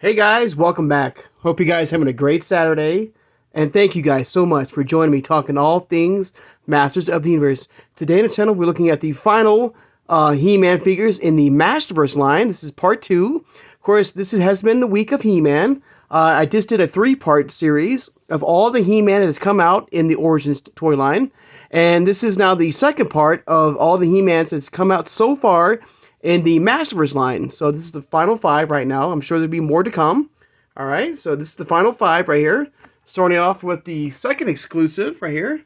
Hey guys, welcome back. Hope you guys having a great Saturday. And thank you guys so much for joining me talking all things Masters of the Universe. Today on the channel, we're looking at the final He-Man figures in the MasterVerse line. This is part 2. Of course, has been the week of He-Man. I just did a 3-part series of all the He-Man that has come out in the Origins toy line. And this is now the second part of all the He-Mans that's come out so far in the MasterVerse line. So this is the final 5 right now. I'm sure there'll be more to come. All right, so this is the final 5 right here. Starting off with the second exclusive right here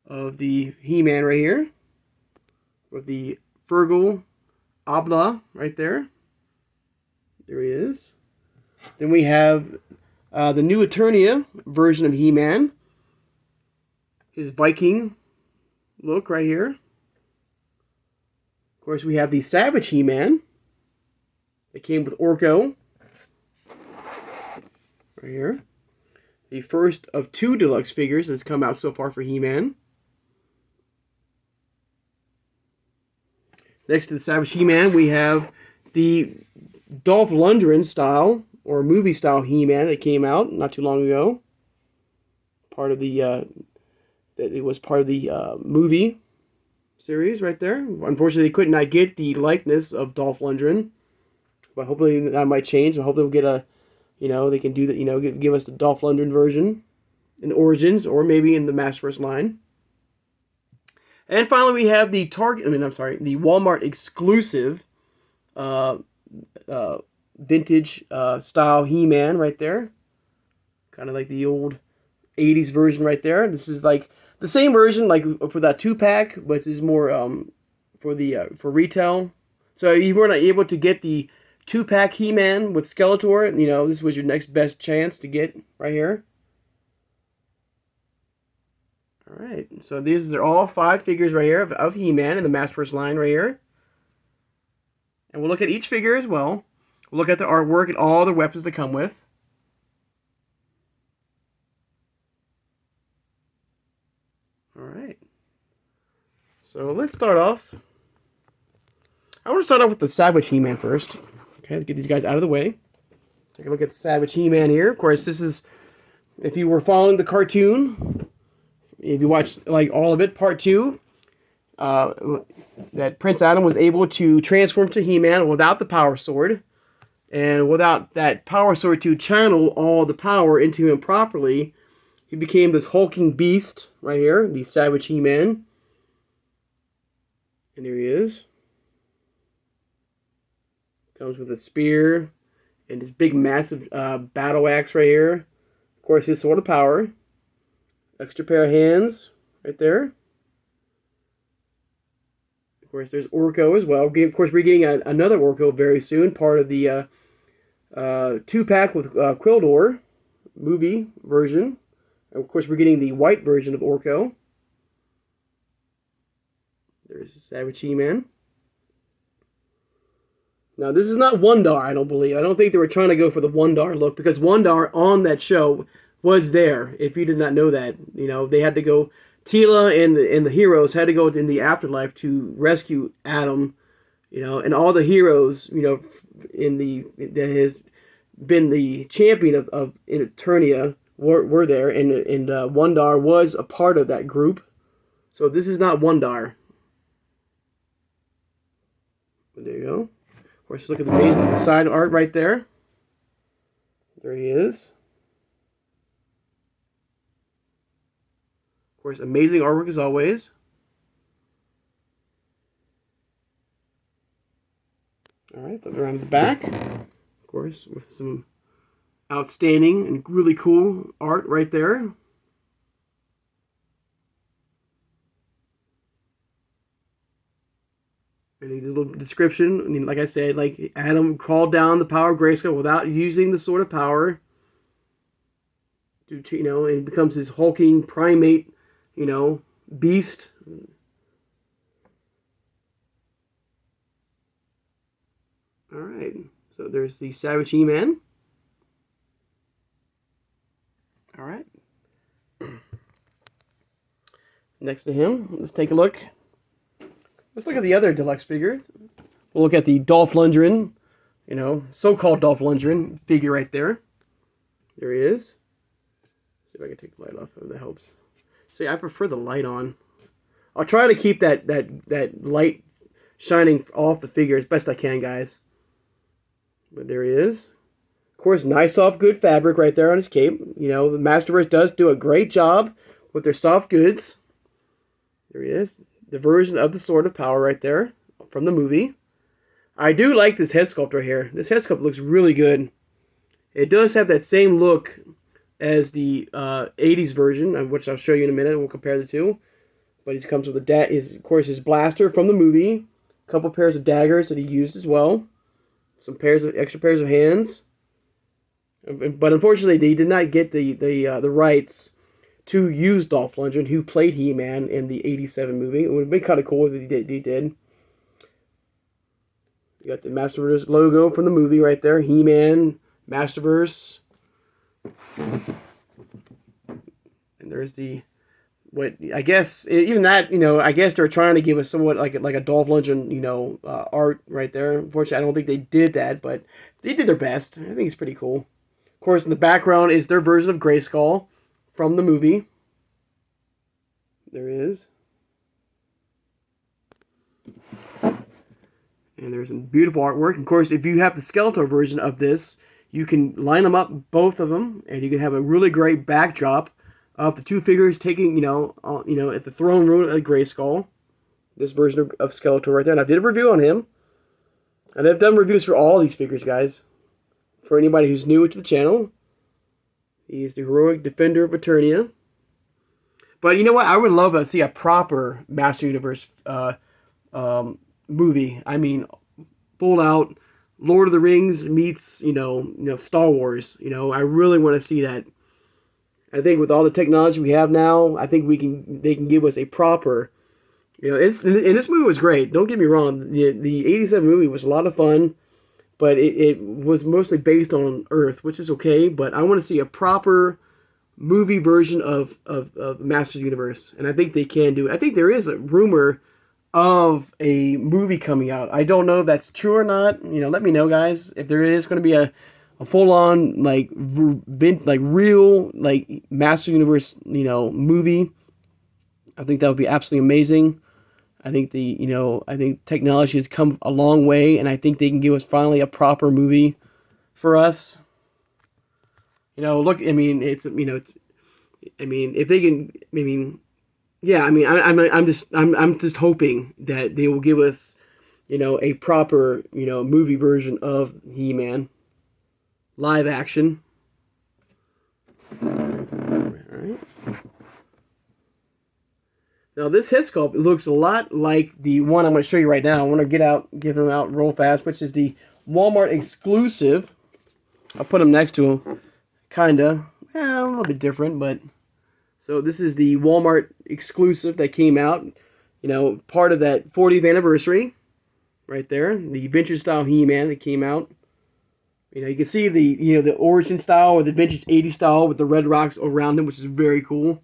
of the He-Man right here. With the Fergal Abla right there. There he is. Then we have the new Eternia version of He-Man. His Viking look right here. Of course, we have the Savage He-Man. It came with Orko. Right here. The first of 2 deluxe figures that's come out so far for He-Man. Next to the Savage He-Man, we have the Dolph Lundgren style, or movie style He-Man that came out not too long ago. It was part of the movie series right there. Unfortunately, they could not get the likeness of Dolph Lundgren, but hopefully that might change. And hopefully we'll get a, they can do that. Give us the Dolph Lundgren version in Origins, or maybe in the MasterVerse line. And finally, we have the the Walmart exclusive vintage style He-Man right there. Kind of like the old 80s version right there. This is like the same version like for that 2-pack, but this is more for retail. So if you were not able to get the 2-pack He-Man with Skeletor, this was your next best chance to get right here. Alright, so these are all 5 figures right here of He-Man in the MasterVerse line right here. And we'll look at each figure as well. We'll look at the artwork and all the weapons that come with. Alright. So let's start off. I want to start off with the Savage He-Man first. Okay, let's get these guys out of the way. Take a look at the Savage He-Man here. Of course, this is, if you were following the cartoon, if you watched like all of it, part 2, that Prince Adam was able to transform to He-Man without the power sword. And without that power sword to channel all the power into him properly, he became this hulking beast right here, the Savage He-Man. And there he is. Comes with a spear and this big massive battle axe right here. Of course, his sword of power. Extra pair of hands right there. Of course, there's Orko as well. Of course, we're getting another Orko very soon. Part of the 2-pack with Quildor movie version. Of course, we're getting the white version of Orko. There's Savage He-Man. Now, this is not Wondar, I don't believe. I don't think they were trying to go for the Wondar look, because Wondar on that show was there, if you did not know that. They had to go, Teela and the heroes had to go in the afterlife to rescue Adam, and all the heroes, that has been the champion of Eternia were there, and Wondar was a part of that group. So this is not Wondar. But there you go. Of course, look at the side art right there. There he is. Of course, amazing artwork as always. Alright, flip around to the back. Of course, with some outstanding and really cool art right there. And a little description. Like I said, like Adam crawled down the power of Grayskull without using the Sword of Power. And it becomes this hulking primate, beast. Alright, so there's the Savage He-Man. Alright. Next to him, let's take a look. Let's look at the other deluxe figure. We'll look at the Dolph Lundgren You know, so-called Dolph Lundgren figure right there. There he is. See if I can take the light off. If that helps. See, I prefer the light on. I'll try to keep that light shining off the figure as best I can, guys. But there he is. Of course, nice soft good fabric right there on his cape. You know, the MasterVerse does do a great job with their soft goods. There he is. The version of the Sword of Power right there from the movie. I do like this head sculpt right here. This head sculpt looks really good. It does have that same look as the 80s version, which I'll show you in a minute. We'll compare the two. But he comes with of course, his blaster from the movie. A couple pairs of daggers that he used as well. Some extra pairs of hands. But unfortunately, they did not get the rights to use Dolph Lundgren, who played He-Man in the '87 movie. It would have been kind of cool if he did. You got the MasterVerse logo from the movie right there. He-Man, MasterVerse. And there's what I guess, even that, you know, I guess they're trying to give us somewhat like a Dolph Lundgren, you know, art right there. Unfortunately, I don't think they did that, but they did their best. I think it's pretty cool. Of course, in the background is their version of Grayskull from the movie. There he is. And there's some beautiful artwork. Of course, if you have the Skeletor version of this, you can line them up, both of them, and you can have a really great backdrop of the two figures taking, you know, at the throne room of Grayskull. This version of Skeletor right there. And I did a review on him. And I've done reviews for all these figures, guys. For anybody who's new to the channel. He's the heroic defender of Eternia. But you know what? I would love to see a proper Master Universe movie. I mean, full out Lord of the Rings meets, you know, Star Wars. You know, I really want to see that. I think with all the technology we have now, I think they can give us a proper, you know, and this movie was great. Don't get me wrong. The '87 movie was a lot of fun, but it was mostly based on Earth, which is okay. But I want to see a proper movie version of Master Universe, and I think they can do it. I think there is a rumor of a movie coming out. I don't know if that's true or not. You know, let me know, guys, if there is going to be a full-on like real like Master Universe, you know, movie. I think that would be absolutely amazing. I think I think technology has come a long way, and I think they can give us finally a proper movie for us. You know, look, I mean, if they can, I mean, yeah, I mean, I'm just hoping that they will give us, you know, a proper, you know, movie version of He-Man, live action. All right. Now this head sculpt looks a lot like the one I'm going to show you right now. I want to give them out real fast, which is the Walmart exclusive. I'll put them next to them, kinda, a little bit different, but so this is the Walmart exclusive that came out. You know, part of that 40th anniversary, right there. The vintage style He-Man that came out. You know, you can see the origin style or the vintage 80s style with the red rocks around him, which is very cool.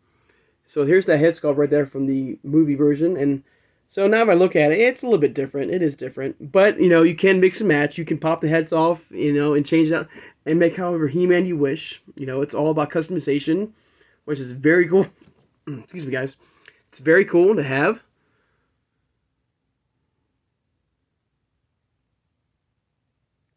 So here's that head sculpt right there from the movie version. And so now if I look at it, it's a little bit different. It is different. But, you know, you can mix and match. You can pop the heads off, you know, and change it out and make however He-Man you wish. You know, it's all about customization, which is very cool. Excuse me, guys. It's very cool to have.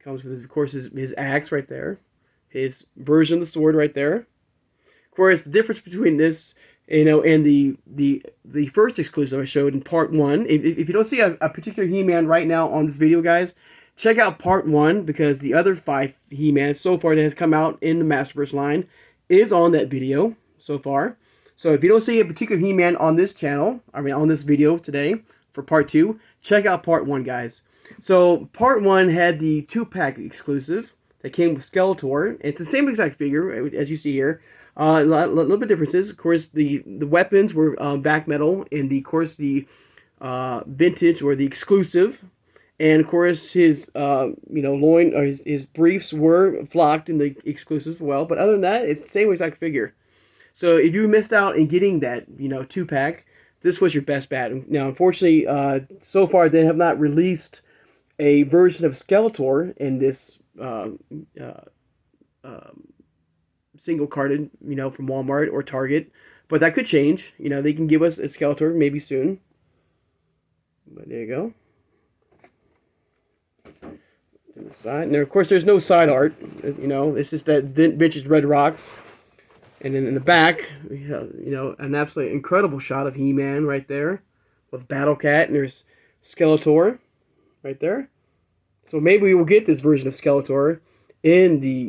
Comes with, of course, his axe right there. His version of the sword right there. Of course, the difference between this, you know, and the first exclusive I showed in part 1. If you don't see a particular He-Man right now on this video, guys, check out part 1, because the other 5 He-Man so far that has come out in the MasterVerse line is on that video so far. So if you don't see a particular He-Man on this channel, on this video today for part 2, check out part 1, guys. So part 1 had the 2-pack exclusive that came with Skeletor. It's the same exact figure as you see here. A little bit differences. Of course, the weapons were back metal, and the vintage or the exclusive, and of course his loin or his briefs were flocked in the exclusive as well. But other than that, it's the same exact figure. So if you missed out in getting that 2-pack, this was your best bet. Now, unfortunately, so far they have not released a version of Skeletor in this uh, single carded, from Walmart or Target. But that could change. They can give us a Skeletor maybe soon. But there you go. To the side. And of course, there's no side art. It's just that vintage red rocks. And then in the back, an absolutely incredible shot of He-Man right there with Battle Cat, and there's Skeletor right there. So maybe we will get this version of Skeletor in the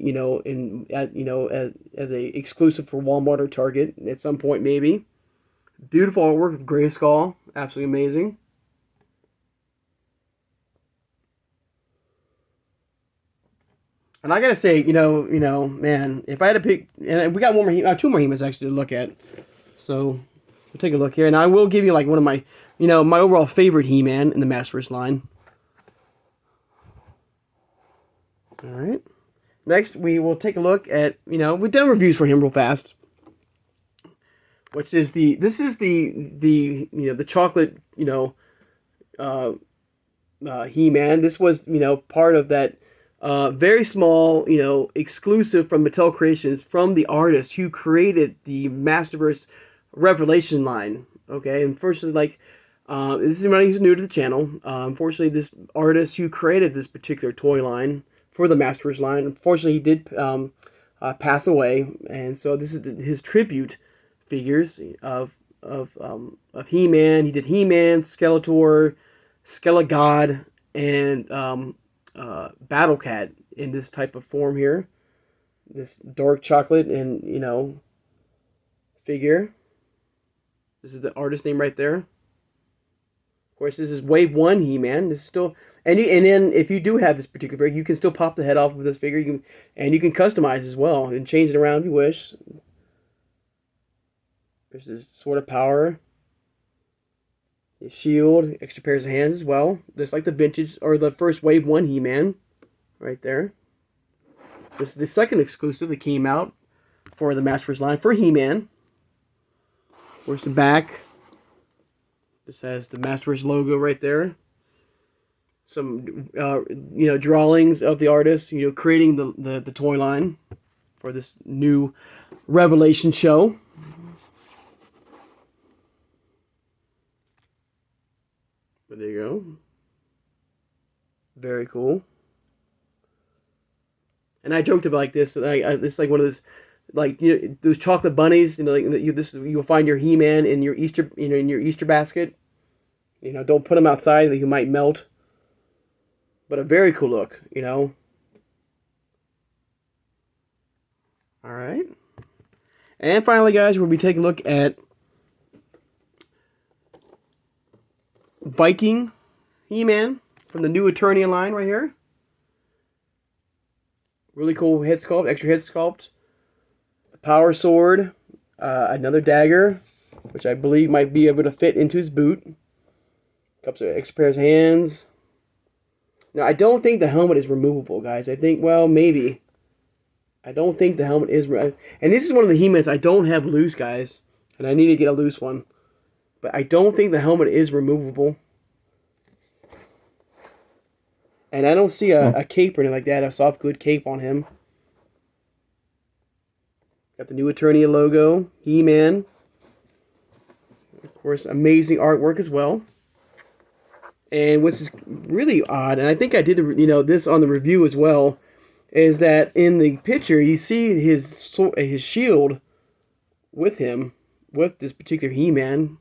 as a exclusive for Walmart or Target at some point, maybe. Beautiful artwork of Grayskull, absolutely amazing. And I gotta say, man, if I had to pick, and we got two more He-Mans actually to look at, so we'll take a look here, and I will give you like one of my, my overall favorite He-Man in the MasterVerse line. All right. Next, we will take a look at, we've done reviews for him real fast. This is the chocolate, He-Man. This was, part of that very small, exclusive from Mattel Creations from the artist who created the MasterVerse Revelation line. Okay, unfortunately, this is somebody who's new to the channel. Unfortunately, this artist who created this particular toy line for the MasterVerse line, unfortunately, he did pass away, and so this is his tribute figures of He-Man. He did He-Man, Skeletor, Skelegod, and Battle Cat in this type of form here. This dark chocolate and figure. This is the artist name right there. Of course, this is Wave 1 He-Man. This is still, and then if you do have this particular figure, you can still pop the head off of this figure. You can customize as well and change it around if you wish. There's this Sword of Power. The shield, extra pairs of hands as well. Just like the vintage or the first Wave 1 He-Man, right there. This is the second exclusive that came out for the MasterVerse line for He-Man. Where's the back? This has the MasterVerse logo right there. Some drawings of the artist, creating the toy line for this new Revelation show. But there you go. Very cool. And I joked about like this. It's like one of those, like those chocolate bunnies. You'll find your He-Man in your Easter, in your Easter basket. Don't put them outside; you might melt. But a very cool look, All right. And finally, guys, we'll be taking a look at Viking He-Man from the new Eternia line right here. Really cool head sculpt, extra head sculpt. The power sword, another dagger, which I believe might be able to fit into his boot. Couple of extra pairs of hands. Now, I don't think the helmet is removable, guys. I think, well, maybe. I don't think the helmet is... And this is one of the He-Mans I don't have loose, guys. And I need to get a loose one. But I don't think the helmet is removable. And I don't see a cape or anything like that. A soft, good cape on him. Got the new Eternia logo. He-Man. Of course, amazing artwork as well. And what's really odd, and I think I did this on the review as well, is that in the picture you see his shield with him, with this particular He-Man,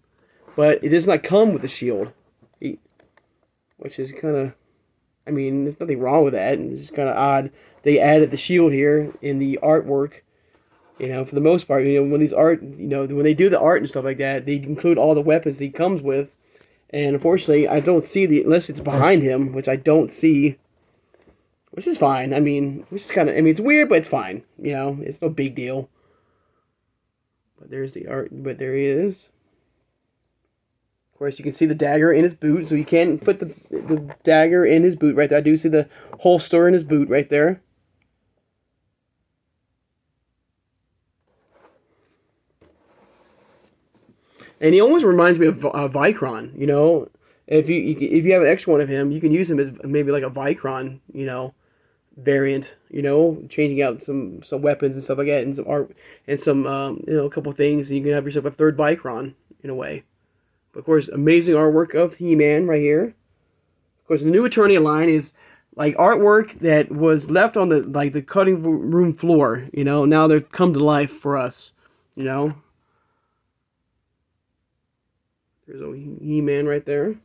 but it does not come with the shield, which is kind of, I mean, there's nothing wrong with that. It's kind of odd they added the shield here in the artwork. For the most part, when these when they do the art and stuff like that, they include all the weapons that he comes with. And unfortunately, I don't see unless it's behind him, which I don't see, which is fine. I mean, which is kind of, it's weird, but it's fine. It's no big deal. But there's the art, but there he is. Of course, you can see the dagger in his boot, so you can put the dagger in his boot right there. I do see the holster in his boot right there. And he almost reminds me of Vicron, If you have an extra one of him, you can use him as maybe like a Vicron, variant, changing out some weapons and stuff like that, and some art and some a couple things, and you can have yourself a third Vicron in a way. But of course, amazing artwork of He-Man right here. Of course, the new Eternia line is like artwork that was left on the cutting room floor. Now they've come to life for us. There's a He-Man right there.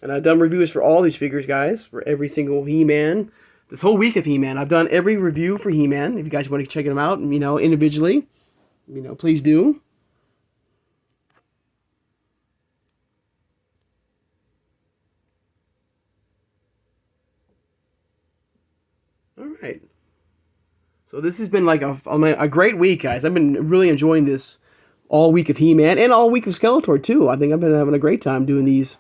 And I've done reviews for all these figures, guys, for every single He-Man. This whole week of He-Man, I've done every review for He-Man. If you guys want to check them out, individually, please do. All right. So this has been like a great week, guys. I've been really enjoying this all week of He-Man and all week of Skeletor, too. I think I've been having a great time doing these,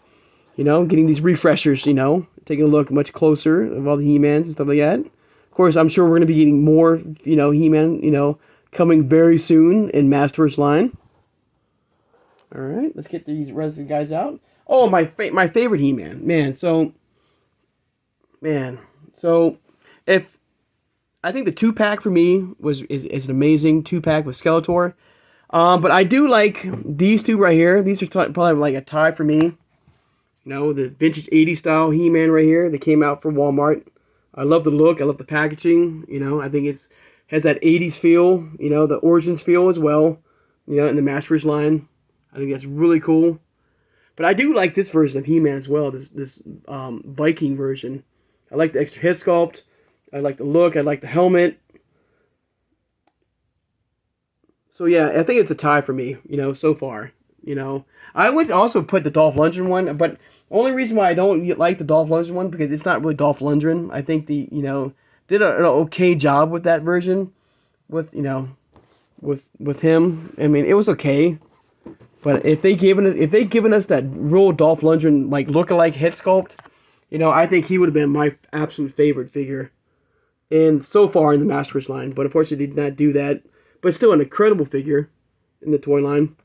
getting these refreshers, taking a look much closer of all the He-Mans and stuff like that. Of course, I'm sure we're going to be getting more, He-Man, coming very soon in MasterVerse line. All right, let's get these resin guys out. Oh, my favorite He-Man, man. So if I think the 2-pack for me is an amazing 2-pack with Skeletor, but I do like these two right here. These are probably like a tie for me. The vintage 80s style He-Man right here. They came out from Walmart. I love the look. I love the packaging. I think has that 80s feel. The Origins feel as well. In the Masters line. I think that's really cool. But I do like this version of He-Man as well. This Viking version. I like the extra head sculpt. I like the look. I like the helmet. So yeah, I think it's a tie for me. So far. I would also put the Dolph Lundgren one, but the only reason why I don't like the Dolph Lundgren one because it's not really Dolph Lundgren. I think did an okay job with that version, with him. I mean, it was okay, but if they given us that real Dolph Lundgren like look-alike head sculpt, I think he would have been my absolute favorite figure, and so far in the Masters line. But unfortunately, did not do that. But still an incredible figure in the toy line.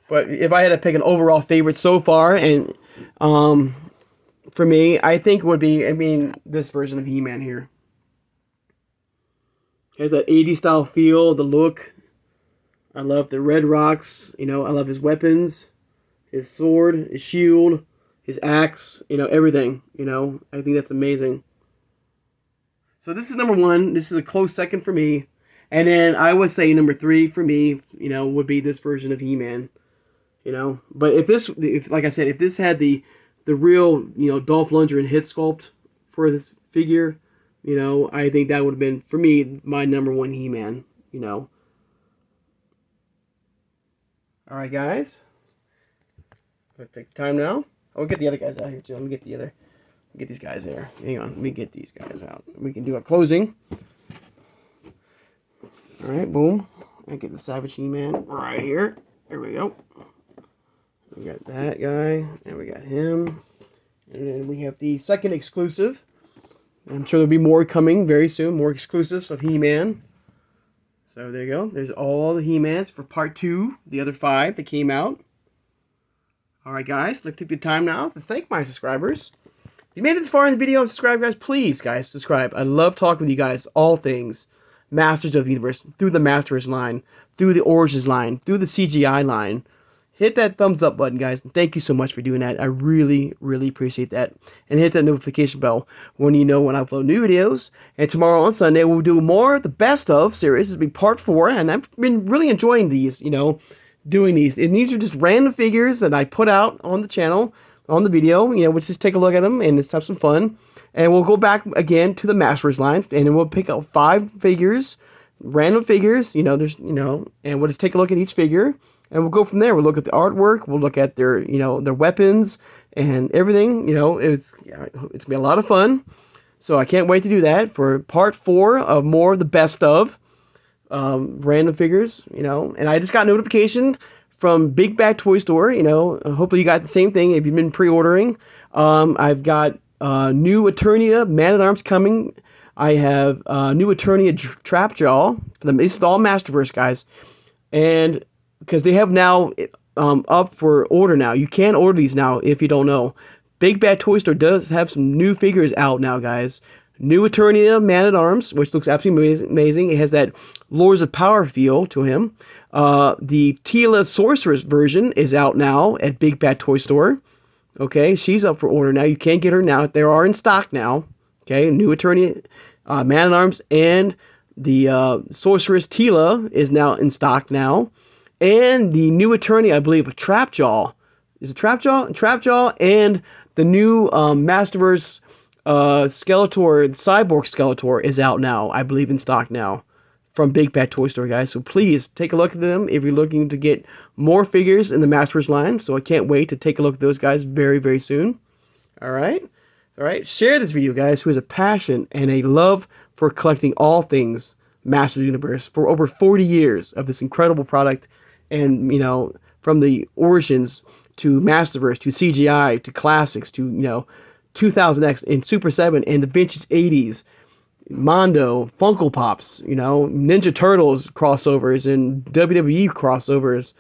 But if I had to pick an overall favorite so far, and for me, I think it would be, this version of He-Man here. It has that 80s style feel, the look. I love the red rocks. I love his weapons, his sword, his shield, his axe, everything. I think that's amazing. So this is number 1. This is a close second for me. And then I would say number 3 for me, would be this version of He-Man. But like I said, if this had the real, Dolph Lundgren head sculpt for this figure, I think that would have been, for me, my number 1 He-Man, All right, guys. I'm going to take time now. I'll get the other guys out here, too. Let me get these guys there. Hang on. Let me get these guys out. We can do a closing. All right, boom. I get the Savage He-Man right here. There we go. We got that guy, and we got him. And then we have the second exclusive. I'm sure there'll be more coming very soon, more exclusives of He-Man. So there you go. There's all the He-Mans for part 2, the other 5 that came out. Alright guys, let's take the time now to thank my subscribers. If you made it this far in the video and subscribe, guys, please, guys, subscribe. I love talking with you guys, all things Masters of the Universe, through the Masters line, through the Origins line, through the CGI line. Hit that thumbs up button, guys. Thank you so much for doing that. I really, really appreciate that. And hit that notification bell when you know when I upload new videos. And tomorrow on Sunday, we'll do more of the best of series. This will be part 4. And I've been really enjoying these, doing these. And these are just random figures that I put out on the channel, on the video. We'll just take a look at them and just have some fun. And we'll go back again to the Masters line. And then we'll pick out 5 figures, random figures, and we'll just take a look at each figure. And we'll go from there. We'll look at the artwork. We'll look at their, their weapons and everything. It's gonna be a lot of fun. So I can't wait to do that for part 4 of more of the best of random figures. And I just got notification from Big Bad Toy Store. Hopefully you got the same thing if you've been pre-ordering. I've got new Eternia Man-at-Arms coming. I have new Eternia Trapjaw. This is all MasterVerse, guys. and because they have now up for order now. You can order these now if you don't know. Big Bad Toy Store does have some new figures out now, guys. New Eternia Man-at-Arms, which looks absolutely amazing. It has that Lords of Power feel to him. The Tila Sorceress version is out now at Big Bad Toy Store. Okay, she's up for order now. You can get her now. They are in stock now. Okay, New Eternia Man-at-Arms and the Sorceress Tila is now in stock now. And the new Eternia, I believe, Trapjaw. Is it Trapjaw? Trapjaw and the new MasterVerse Skeletor, Cyborg Skeletor is out now, I believe, in stock now from Big Bad Toy Store, guys. So please take a look at them if you're looking to get more figures in the MasterVerse line. So I can't wait to take a look at those guys very, very soon. All right. Share this video, guys, who has a passion and a love for collecting all things Masters Universe for over 40 years of this incredible product. And, you know, from the origins to MasterVerse to CGI to classics to, you know, 2000X and Super 7 and the vintage 80s, Mondo, Funko Pops, you know, Ninja Turtles crossovers and WWE crossovers,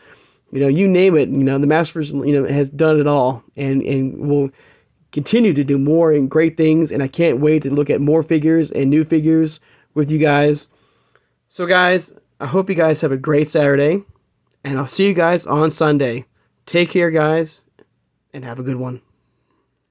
you know, you name it, you know, the MasterVerse, you know, has done it all and will continue to do more and great things. And I can't wait to look at more figures and new figures with you guys. So guys, I hope you guys have a great Saturday and I'll see you guys on Sunday. Take care, guys, and have a good one.